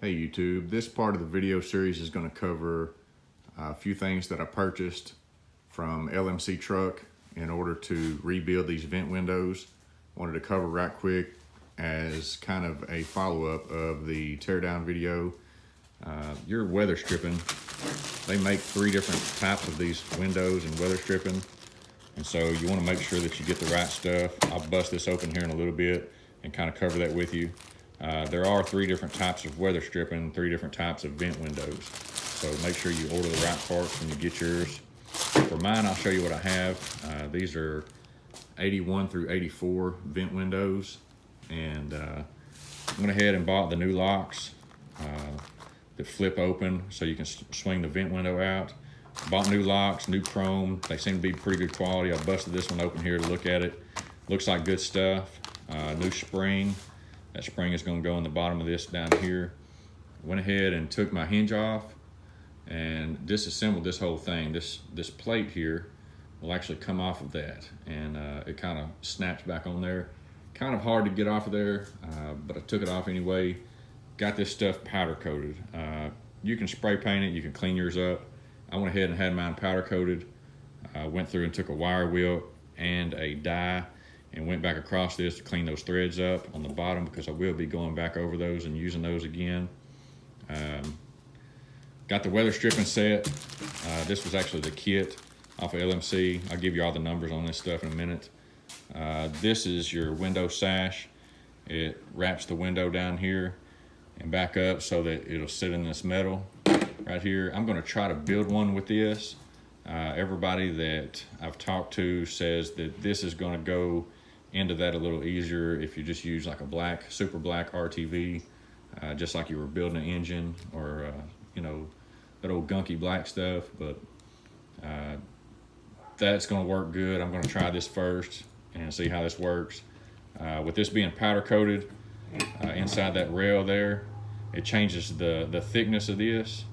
Hey YouTube, this part of the video series is going to cover a few things that I purchased from LMC Truck in order to rebuild these vent windows. Wanted to cover right quick as kind of a follow-up of the teardown video. Your weather stripping, they make 3 different types of these windows and weather stripping, and so you want to make sure that you get the right stuff. I'll bust this open here in a little bit and kind of cover that with you. There are 3 different types of weather stripping, 3 different types of vent windows. So make sure you order the right parts when you get yours. For mine, I'll show you what I have. These are 81 through 84 vent windows. And I went ahead and bought the new locks that flip open so you can swing the vent window out. Bought new locks, new chrome. They seem to be pretty good quality. I busted this one open here to look at it. Looks like good stuff. New spring. That spring is going to go in the bottom of this down here. Went ahead and took my hinge off and disassembled this whole thing. This plate here will actually come off of that, and it kind of snaps back on there. Kind of hard to get off of there, but I took it off anyway. Got this stuff powder coated. You can spray paint it, you can clean yours up. I went ahead and had mine powder coated. Went through and took a wire wheel and a die and went back across this to clean those threads up on the bottom, because I will be going back over those and using those again. Got the weather stripping set. This was actually the kit off of LMC. I'll give you all the numbers on this stuff in a minute. This is your window sash. It wraps the window down here and back up so that it'll sit in this metal right here. I'm going to try to build one with this. Everybody that I've talked to says that this is going to go into that a little easier if you just use like a black, super black RTV, just like you were building an engine, or you know, that old gunky black stuff. But that's going to work good. I'm going to try this first and see how this works. With this being powder coated inside that rail there, it changes the thickness of this.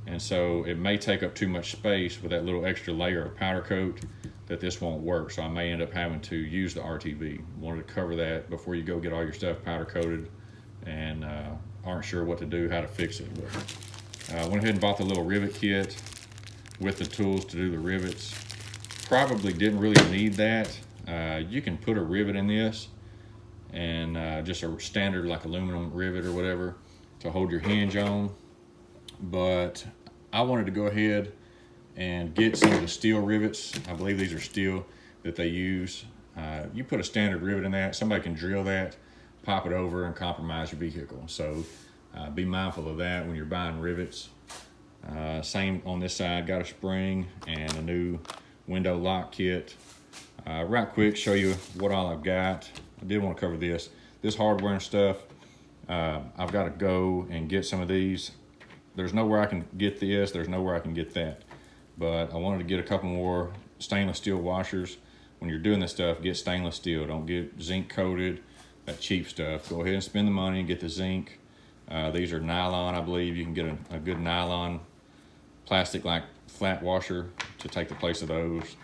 And so it may take up too much space with that little extra layer of powder coat, that this won't work. So I may end up having to use the RTV. Wanted to cover that before you go get all your stuff powder coated and aren't sure what to do, how to fix it. But went ahead and bought the little rivet kit with the tools to do the rivets. Probably didn't really need that. You can put a rivet in this, and just a standard like aluminum rivet or whatever to hold your hinge on. But I wanted to go ahead and get some of the steel rivets. I believe these are steel that they use. You put a standard rivet in that, somebody can drill that, pop it over, and compromise your vehicle. So be mindful of that when you're buying rivets. Same on this side, got a spring and a new window lock kit. Right quick, show you what all I've got. I did want to cover this hardware and stuff. I've got to go and get some of these. There's nowhere I can get this, there's nowhere I can get that. But I wanted to get a couple more stainless steel washers. When you're doing this stuff, get stainless steel. Don't get zinc coated, that cheap stuff. Go ahead and spend the money and get the zinc. These are nylon, I believe. You can get a good nylon plastic like flat washer to take the place of those.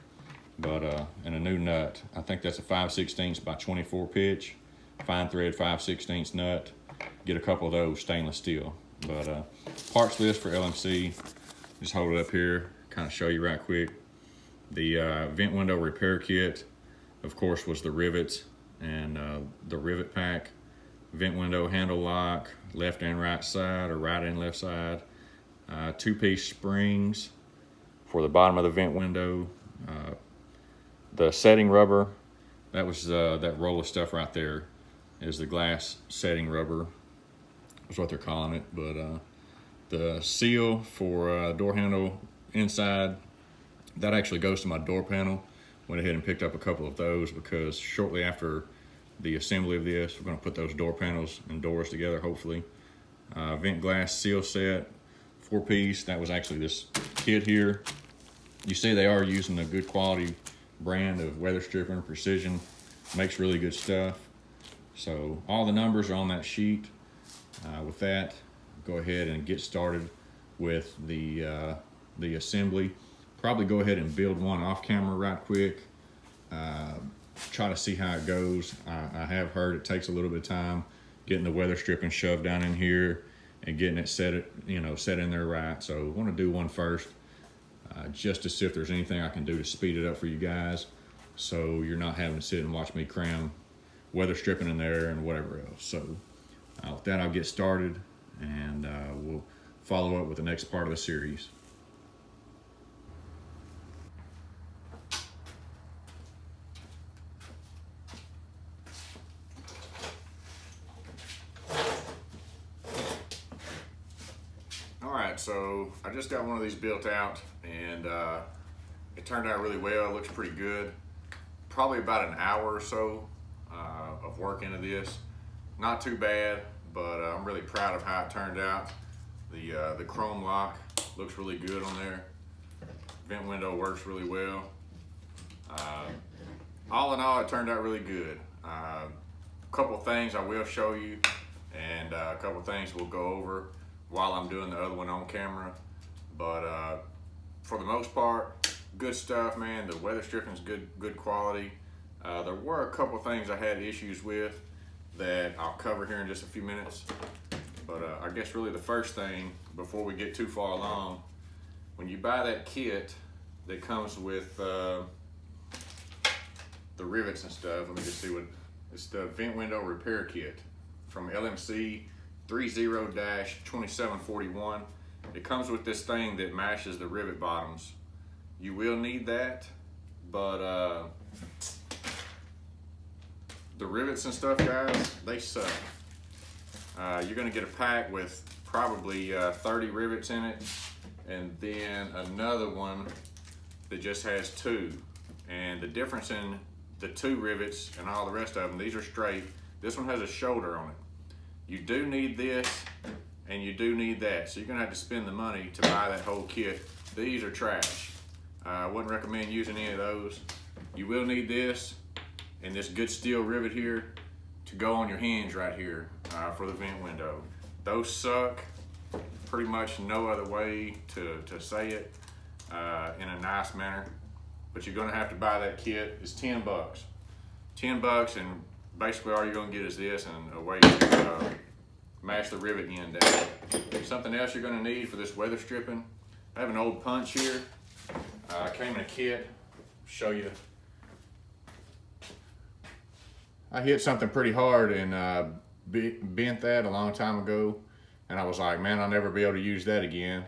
But and a new nut. I think that's a 5/16 by 24 pitch, fine thread 5/16 nut. Get a couple of those stainless steel. But parts list for LMC, just hold it up here, kind of show you right quick. The vent window repair kit, of course, was the rivets and the rivet pack, vent window handle lock, left and right side, or right and left side, 2-piece springs for the bottom of the vent window, the setting rubber. That was that roll of stuff right there is the glass setting rubber, is what they're calling it. But the seal for door handle inside, that actually goes to my door panel. Went ahead and picked up a couple of those because shortly after the assembly of this, we're going to put those door panels and doors together, hopefully. Vent glass seal set, 4-piece. That was actually this kit here. You see they are using a good quality brand of weather stripping, Precision. Makes really good stuff. So all the numbers are on that sheet. With that, go ahead and get started with the assembly. Probably go ahead and build one off camera right quick. Try to see how it goes. I have heard it takes a little bit of time getting the weather stripping shoved down in here and getting it set in there right. So I want to do one first, just to see if there's anything I can do to speed it up for you guys, so you're not having to sit and watch me cram weather stripping in there and whatever else. So with that, I'll get started, and we'll follow up with the next part of the series. Alright, so I just got one of these built out, and it turned out really well. It looks pretty good. Probably about an hour or so of work into this. Not too bad, but I'm really proud of how it turned out. The chrome lock looks really good on there. Vent window works really well. All in all, it turned out really good. A couple things I will show you, and a couple things we'll go over while I'm doing the other one on camera. But for the most part, good stuff, man. The weather stripping's good quality. There were a couple things I had issues with that I'll cover here in just a few minutes. But I guess really the first thing, before we get too far along, when you buy that kit that comes with the rivets and stuff, let me just see what, it's the vent window repair kit from LMC 30-2741. It comes with this thing that matches the rivet bottoms. You will need that, but the rivets and stuff, guys, they suck. You're gonna get a pack with probably 30 rivets in it, and then another one that just has 2. And the difference in the 2 rivets and all the rest of them, these are straight. This one has a shoulder on it. You do need this, and you do need that. So you're gonna have to spend the money to buy that whole kit. These are trash. I wouldn't recommend using any of those. You will need this and this good steel rivet here to go on your hinge right here for the vent window. Those suck. Pretty much no other way to say it in a nice manner. But you're gonna have to buy that kit. It's 10 bucks. 10 bucks, and basically all you're gonna get is this and a way to match the rivet end down. Something else you're gonna need for this weather stripping, I have an old punch here. Came in a kit, show you. I hit something pretty hard and bent that a long time ago, and I was like, man, I'll never be able to use that again.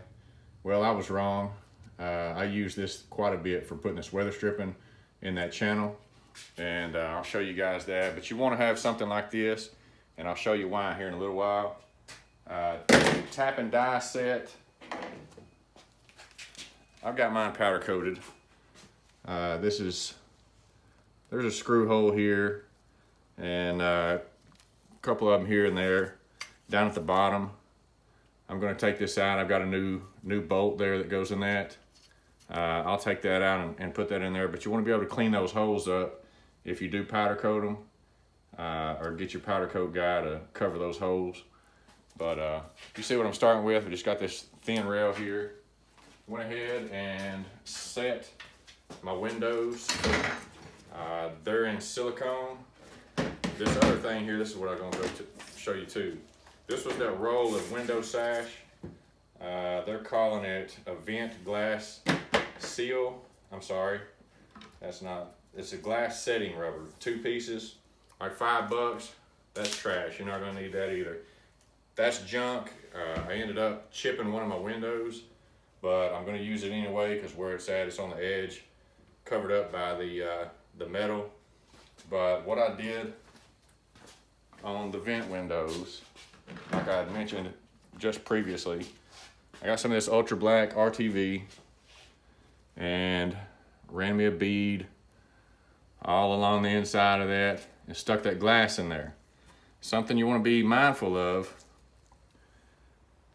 Well, I was wrong. I use this quite a bit for putting this weather stripping in that channel, and I'll show you guys that. But you want to have something like this, and I'll show you why here in a little while. Tap and die set. I've got mine powder coated. There's a screw hole here, and a couple of them here and there. Down at the bottom, I'm going to take this out. I've got a new bolt there that goes in that. I'll take that out and put that in there, but you want to be able to clean those holes up if you do powder coat them, or get your powder coat guy to cover those holes. But you see what I'm starting with? I just got this thin rail here. Went ahead and set my windows. They're in silicone. This other thing here, this is what I'm going to show you too. This was that roll of window sash. They're calling it a vent glass seal. I'm sorry, that's not. It's a glass setting rubber, 2 pieces, like $5. That's trash. You're not going to need that either. That's junk. I ended up chipping one of my windows, but I'm going to use it anyway because where it's at, it's on the edge, covered up by the metal. But what I did on the vent windows, like I had mentioned just previously, I got some of this ultra black RTV and ran me a bead all along the inside of that and stuck that glass in there. Something you want to be mindful of,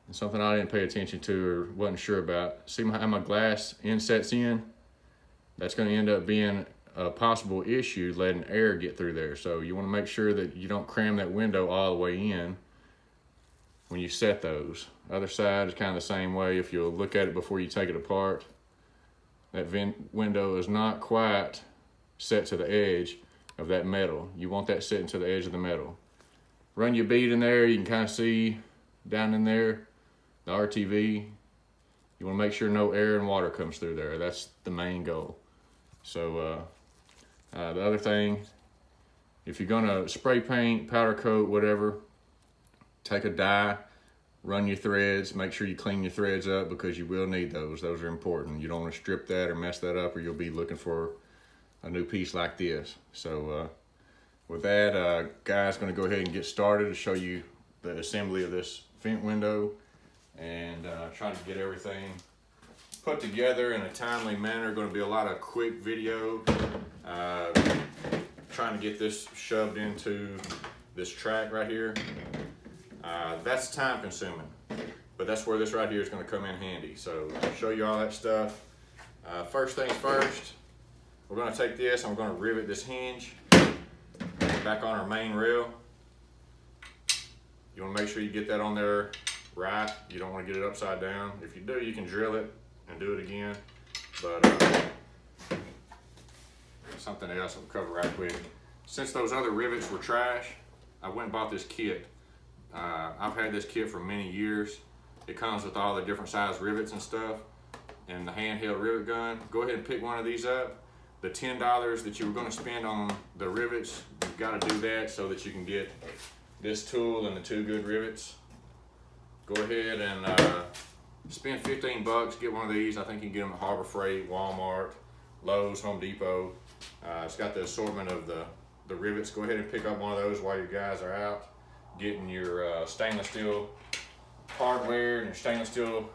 and something I didn't pay attention to or wasn't sure about. See how my glass insets in? That's going to end up being a possible issue letting air get through there. So you want to make sure that you don't cram that window all the way in when you set those. Other side is kind of the same way. If you'll look at it before you take it apart, that vent window is not quite set to the edge of that metal. You want that sitting to the edge of the metal. Run your bead in there, you can kind of see down in there, the RTV, you want to make sure no air and water comes through there. That's the main goal. So the other thing, if you're gonna spray paint, powder coat, whatever, take a die, run your threads, make sure you clean your threads up because you will need those. Those are important. You don't want to strip that or mess that up, or you'll be looking for a new piece like this. So with that, guys, gonna go ahead and get started to show you the assembly of this vent window and try to get everything put together in a timely manner. Going to be a lot of quick video, trying to get this shoved into this track right here. That's time consuming, but that's where this right here is going to come in handy. So I'll show you all that stuff. First things first, we're going to take this and we're going to rivet this hinge back on our main rail. You want to make sure you get that on there right. You don't want to get it upside down. If you do, you can drill it and do it again. But something else I'll cover right quick. Since those other rivets were trash, I went and bought this kit. I've had this kit for many years. It comes with all the different size rivets and stuff and the handheld rivet gun. Go ahead and pick one of these up. The $10 that you were going to spend on the rivets, you've got to do that so that you can get this tool and the 2 good rivets. Go ahead and spend 15 bucks, get one of these. I think you can get them at Harbor Freight, Walmart, Lowe's, Home Depot. It's got the assortment of the rivets. Go ahead and pick up one of those while you guys are out getting your stainless steel hardware and your stainless steel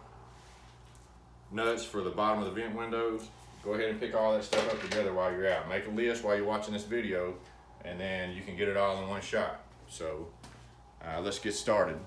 nuts for the bottom of the vent windows. Go ahead and pick all that stuff up together while you're out. Make a list while you're watching this video, and then you can get it all in one shot. So let's get started.